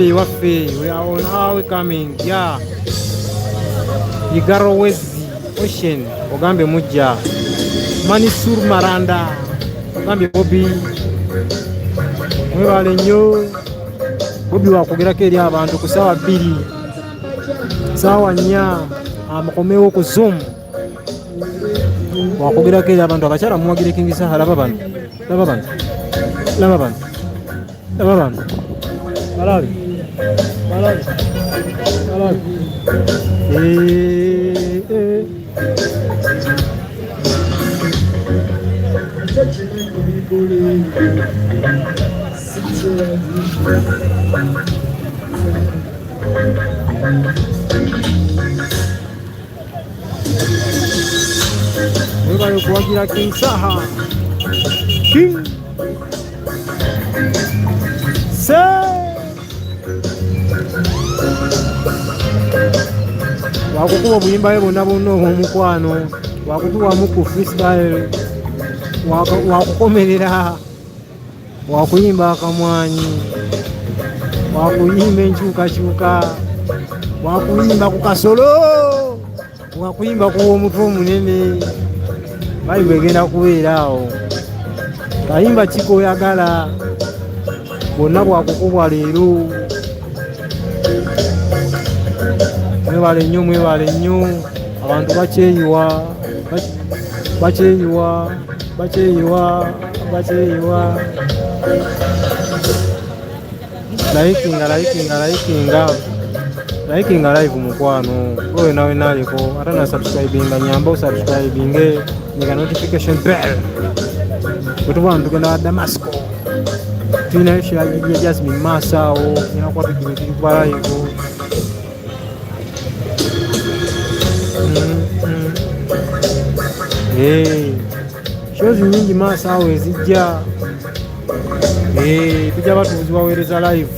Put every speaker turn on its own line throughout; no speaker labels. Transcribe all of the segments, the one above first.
We are on our way coming. Yeah. Igaro Wezi Ocean. Ogambe Muja. Manisur Maranda. Ogambe Bobby. Mwebale nnyo. Bobby wakugerako eri abantu ku ssaawa 2. Ssaawa 4. Amakomewo ku Zoom. Wakugerako eri abantu abakyala muwagire King Saha. Laba bano. Laba bano. Laba bano. Laba bano. Malawi. Malawi. Malawi. Wewe kuwagira King Saha. King Saha. Wakukuba obuyimba bwe bonna bonna obw'omukwano, wakutuwamu ku freestyle, wakukomerera, wakuyimba akamwanyi, wakuyimba enkyukakyuka, wakuyimba ku kasolo, wakuyimba ku omutwe omunene. Bayibu egenda kubeera awo. Kayimba ki koyagala, bwonna bwakukubwa leero. Mwebale nnyo, mwebale nnyo. Abantu bakyeyiwa, bakyeyiwa, bakyeyiwa, bakyeyiwa. Layikinga, layikinga, layikinga. Layikinga live mukwano. Oyo nawe naliko. Ate na subscribinga, nyamba osubscribinge. Nyika notification bell. Bwetuba ntugenda Damasco. Tulina eshira ya Jasmine Masaawo. Nyina kwa tukiri tuli kwa live. Shows nyingi Masaawo ezijja. Tujja batubuzi baweereza live.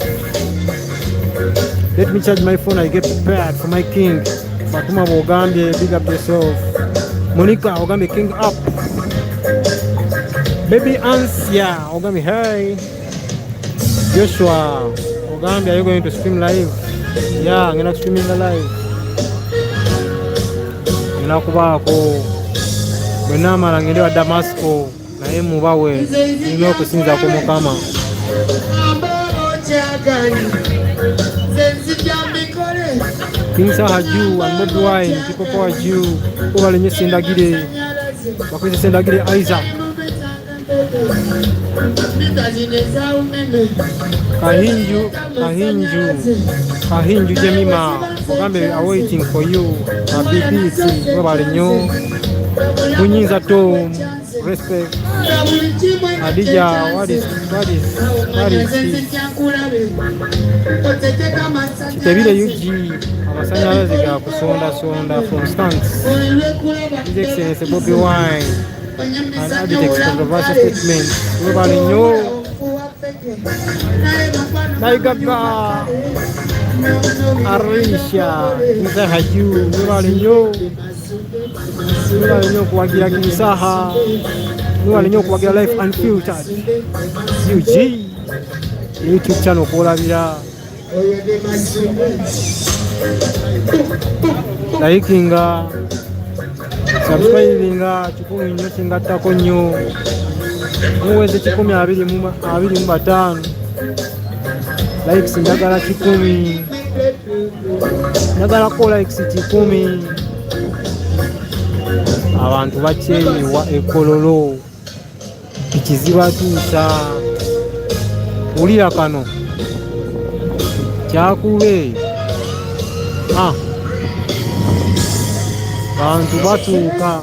Let me charge my phone, I get prepared for my king. Fatuma Bogambye, big up yourself. Monica Ogambye, king up. Baby Ansia Ogambye, hey. Joshua Ogambye, are you going to stream live? Yeah, I'm gonna stream in the live. Ngina kubaako. Bwenamala ngende wa Damasco. Naye mubawe. Nina okusinza ku Mukama. King Saha Jew and Bobi Wine, People Power Jew, Kubale nye Sendagire, Bakwese Sendagire Isaac. Kahinju, Kahinju, Kahinju Jemima, Ogambe are waiting for you. BBC, Kubale nyo, Bunyinza Tom, respect. Adija, what is Chitebile Yuji, amasanyalaze ga kusonda from stance. His Excellency Bobi Wine and Abitex controversial statement. Everybody know. Naigaga Arisha, Mr. Haju, everybody know. Everybody know kuwagira King Saha. Everybody know kuwagira Life Unfiltered. UG YouTube channel kolabira. Likinga, subscribinga, 10 nnyo kingattako nnyo. Muweze 25. Likes njagala 10. Njagala ko likes 10. Abantu bakyeyiwa ekololo. Ekizibatuusa. Wulira kano. Kyakube. Bantu batuuka.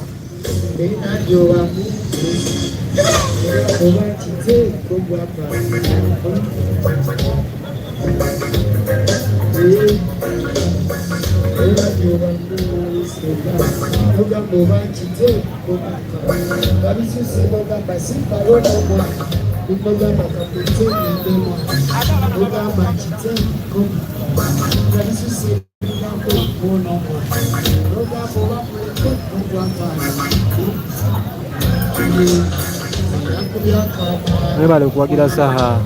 mwebale okuwagira saha.